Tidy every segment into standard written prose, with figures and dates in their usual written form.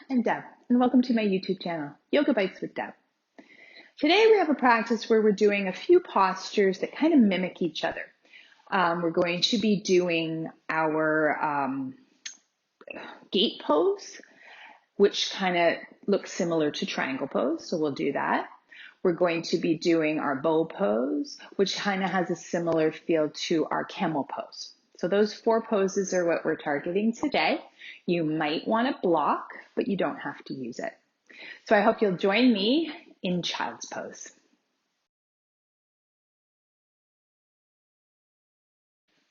I'm Deb, and welcome to my YouTube channel, Yoga Bites with Deb. Today we have a practice where we're doing a few postures that kind of mimic each other. We're going to be doing our gate pose, which kind of looks similar to triangle pose, so we'll do that. We're going to be doing our bow pose, which kind of has a similar feel to our camel pose. So those 4 poses are what we're targeting today. You might want to block, but you don't have to use it. So I hope you'll join me in child's pose.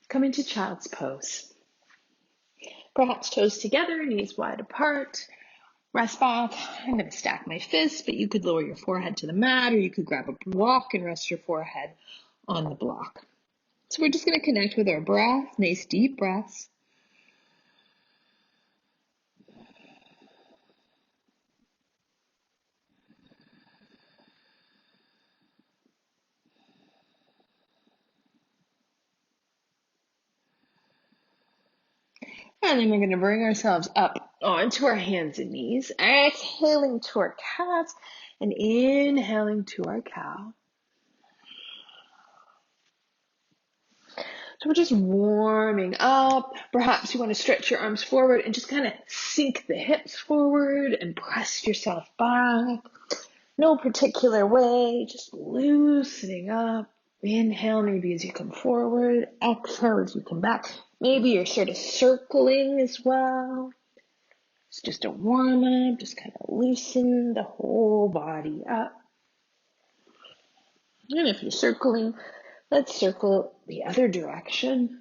Come into child's pose. Perhaps toes together, knees wide apart. Rest back. I'm going to stack my fists, but you could lower your forehead to the mat, or you could grab a block and rest your forehead on the block. So we're just going to connect with our breath, nice deep breaths. And then we're going to bring ourselves up onto our hands and knees, exhaling to our cat and inhaling to our cow. So we're just warming up. Perhaps you want to stretch your arms forward and just kind of sink the hips forward and press yourself back. No particular way, just loosening up. Inhale maybe as you come forward. Exhale as you come back. Maybe you're sort of circling as well. It's just a warm up. Just kind of loosen the whole body up. And if you're circling, let's circle the other direction.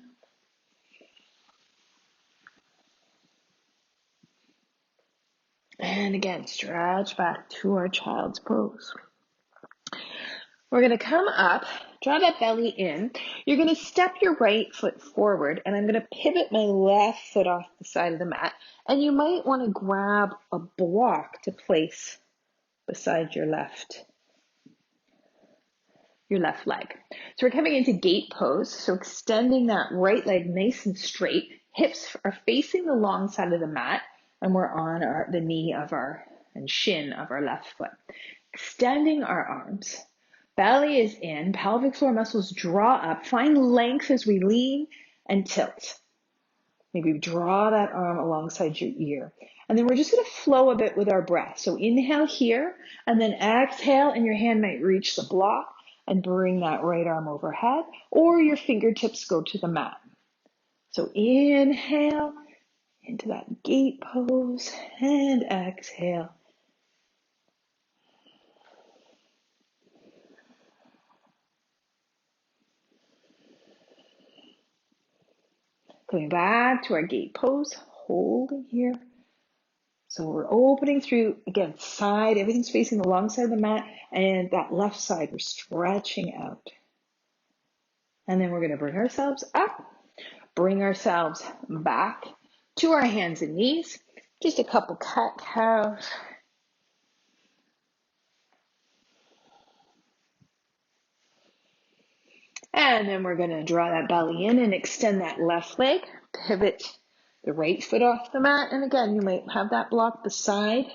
And again, stretch back to our child's pose. We're going to come up, draw that belly in. You're going to step your right foot forward, and I'm going to pivot my left foot off the side of the mat. And you might want to grab a block to place beside your left leg. So we're coming into gate pose. So extending that right leg nice and straight. Hips are facing the long side of the mat, and we're on the knee of and shin of our left foot. Extending our arms. Belly is in, pelvic floor muscles draw up. Find length as we lean and tilt. Maybe draw that arm alongside your ear. And then we're just going to flow a bit with our breath. So inhale here, and then exhale, and your hand might reach the block and bring that right arm overhead, or your fingertips go to the mat. So inhale into that gate pose, and exhale. Coming back to our gate pose, holding here. So we're opening through, again, side, everything's facing the long side of the mat, and that left side, we're stretching out. And then we're going to bring ourselves up, bring ourselves back to our hands and knees, just a couple cat-cows. And then we're going to draw that belly in and extend that left leg, pivot the right foot off the mat. And again, you might have that block beside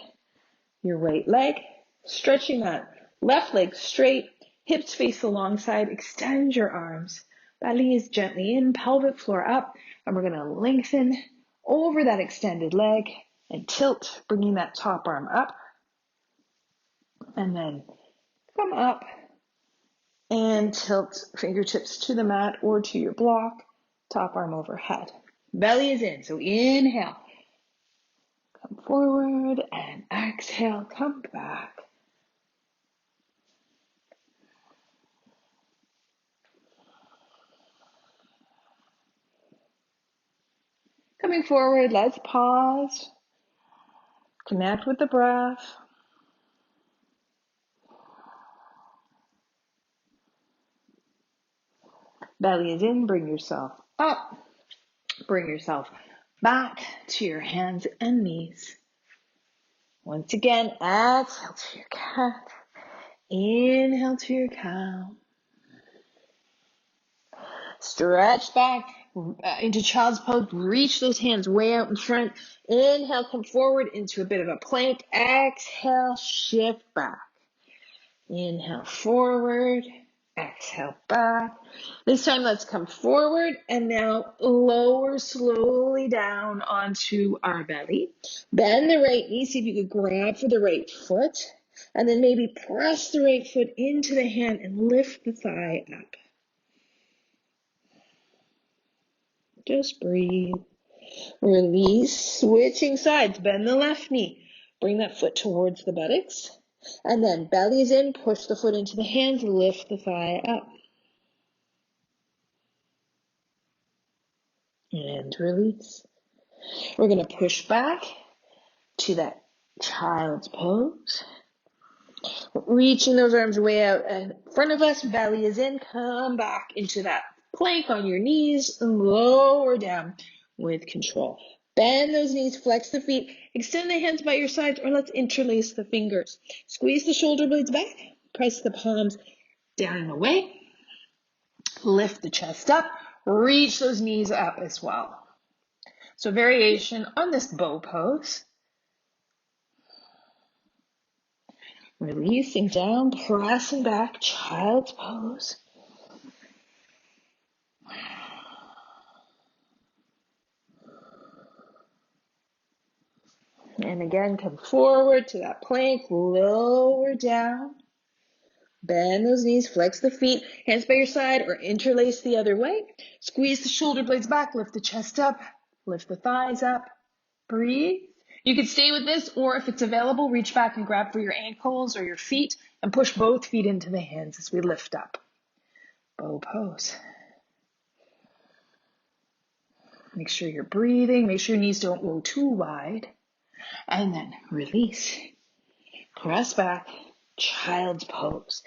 your right leg, stretching that left leg straight, hips face the long side, extend your arms. Belly is gently in, pelvic floor up, and we're going to lengthen over that extended leg and tilt, bringing that top arm up. And then come up and tilt fingertips to the mat or to your block, top arm overhead. Belly is in, so inhale. Come forward and exhale, come back. Coming forward, let's pause. Connect with the breath. Belly is in, bring yourself up. Bring yourself back to your hands and knees. Once again, exhale to your cat. Inhale to your cow. Stretch back, into child's pose. Reach those hands way out in front. Inhale, come forward into a bit of a plank. Exhale, shift back. Inhale, forward. Exhale, back. This time, let's come forward and now lower slowly down onto our belly. Bend the right knee. See if you could grab for the right foot. And then maybe press the right foot into the hand and lift the thigh up. Just breathe. Release. Switching sides. Bend the left knee. Bring that foot towards the buttocks. And then belly's in. Push the foot into the hands. Lift the thigh up. And release. We're going to push back to that child's pose. Reaching those arms way out in front of us. Belly is in. Come back into that plank on your knees and lower down with control. Bend those knees, flex the feet, extend the hands by your sides, or let's interlace the fingers. Squeeze the shoulder blades back, press the palms down and away. Lift the chest up, reach those knees up as well. So variation on this bow pose. Releasing down, pressing back, child's pose. And again, come forward to that plank, lower down. Bend those knees, flex the feet, hands by your side or interlace the other way. Squeeze the shoulder blades back, lift the chest up, lift the thighs up, breathe. You could stay with this, or if it's available, reach back and grab for your ankles or your feet and push both feet into the hands as we lift up. Bow pose. Make sure you're breathing, make sure your knees don't go too wide. And then release. Press back, child's pose.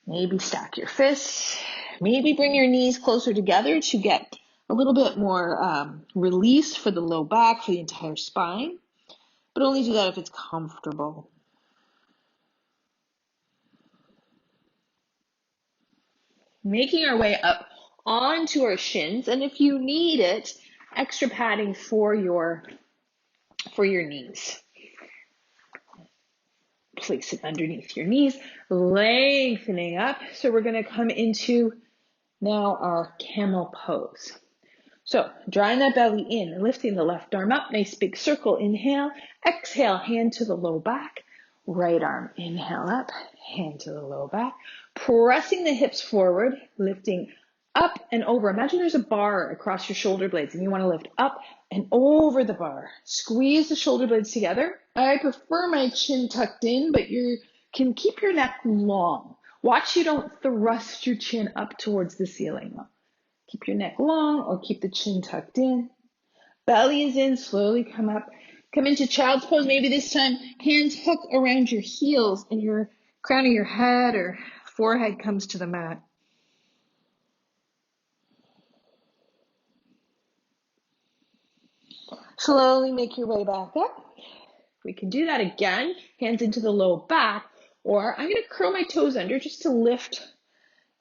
Maybe stack your fists. Maybe bring your knees closer together to get a little bit more release for the low back, for the entire spine. But only do that if it's comfortable. Making our way up onto our shins. And if you need it, extra padding for your knees. Place it underneath your knees, lengthening up. So we're going to come into now our camel pose. So drawing that belly in, lifting the left arm up, nice big circle, inhale, exhale, hand to the low back, right arm, inhale up, hand to the low back, pressing the hips forward, lifting up and over. Imagine there's a bar across your shoulder blades and you want to lift up and over the bar. Squeeze the shoulder blades together. I prefer my chin tucked in, but you can keep your neck long. Watch you don't thrust your chin up towards the ceiling. Keep your neck long or keep the chin tucked in. Belly is in, slowly come up. Come into child's pose. Maybe this time hands hook around your heels and your crown of your head or forehead comes to the mat. Slowly make your way back up. We can do that again. Hands into the low back. Or I'm going to curl my toes under just to lift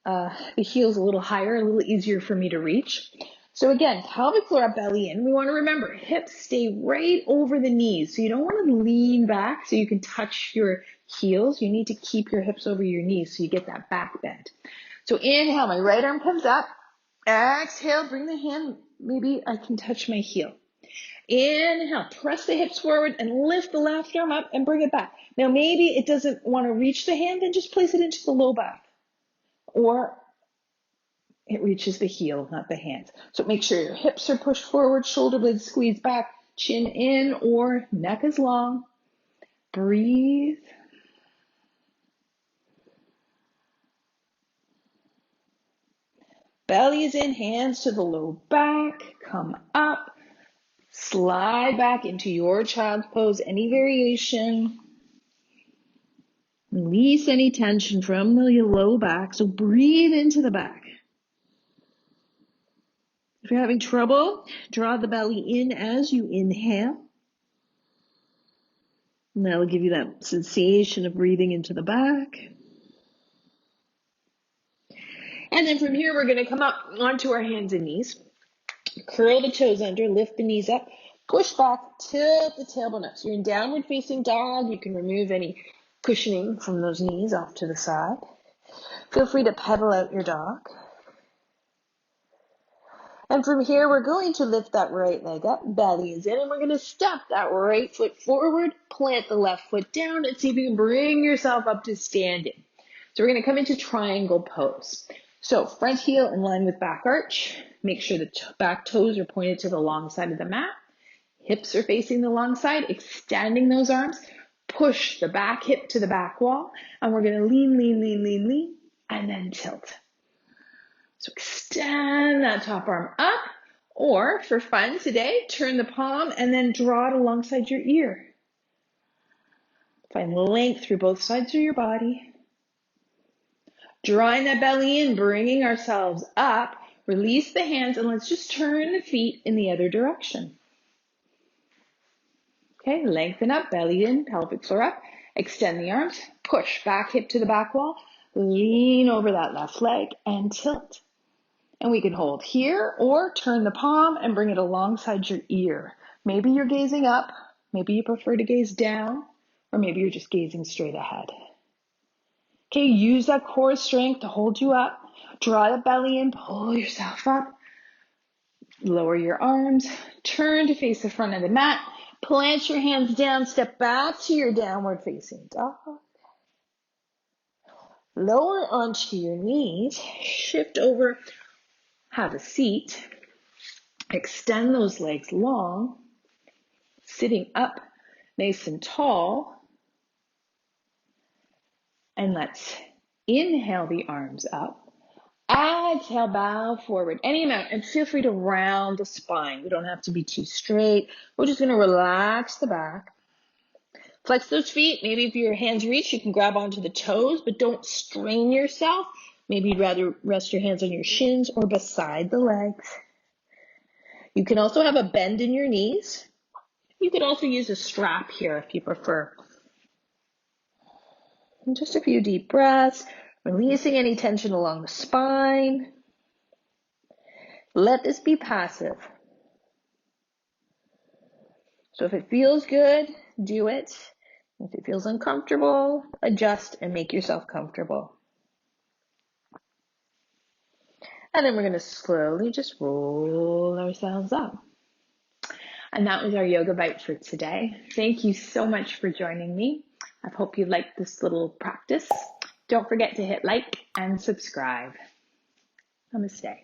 the heels a little higher, a little easier for me to reach. So again, pelvic floor up, belly in. We want to remember, hips stay right over the knees. So you don't want to lean back so you can touch your heels. You need to keep your hips over your knees so you get that back bend. So inhale, my right arm comes up. Exhale, bring the hand, maybe I can touch my heel. Inhale, press the hips forward and lift the left arm up and bring it back. Now maybe it doesn't want to reach the hand, then just place it into the low back. Or it reaches the heel, not the hands. So make sure your hips are pushed forward, shoulder blades squeeze back, chin in or neck is long. Breathe. Belly is in, hands to the low back, come up. Slide back into your child's pose, any variation. Release any tension from the low back. So breathe into the back. If you're having trouble, draw the belly in as you inhale. And that will give you that sensation of breathing into the back. And then from here, we're going to come up onto our hands and knees. Curl the toes under, lift the knees up, push back, tilt the tailbone up. So you're in downward facing dog. You can remove any cushioning from those knees off to the side. Feel free to pedal out your dog. And from here, we're going to lift that right leg up, belly is in, and we're going to step that right foot forward, plant the left foot down, and see if you can bring yourself up to standing. So we're going to come into triangle pose. So front heel in line with back arch. Make sure the back toes are pointed to the long side of the mat. Hips are facing the long side, extending those arms. Push the back hip to the back wall, and we're going to lean, and then tilt. So extend that top arm up, or for fun today, turn the palm and then draw it alongside your ear. Find length through both sides of your body. Drawing that belly in, bringing ourselves up. Release the hands, and let's just turn the feet in the other direction. Okay, lengthen up, belly in, pelvic floor up. Extend the arms, push back hip to the back wall. Lean over that left leg and tilt. And we can hold here or turn the palm and bring it alongside your ear. Maybe you're gazing up, maybe you prefer to gaze down, or maybe you're just gazing straight ahead. Okay, use that core strength to hold you up. Draw the belly in, pull yourself up. Lower your arms, turn to face the front of the mat. Plant your hands down, step back to your downward facing dog. Lower onto your knees, shift over. Have a seat, extend those legs long, sitting up nice and tall, and let's inhale the arms up, exhale, bow forward, any amount, and feel free to round the spine. We don't have to be too straight. We're just going to relax the back. Flex those feet. Maybe if your hands reach, you can grab onto the toes, but don't strain yourself. Maybe you'd rather rest your hands on your shins or beside the legs. You can also have a bend in your knees. You could also use a strap here if you prefer. And just a few deep breaths, releasing any tension along the spine. Let this be passive. So if it feels good, do it. If it feels uncomfortable, adjust and make yourself comfortable. And then we're going to slowly just roll ourselves up. And that was our yoga bite for today. Thank you so much for joining me. I hope you liked this little practice. Don't forget to hit like and subscribe. Namaste.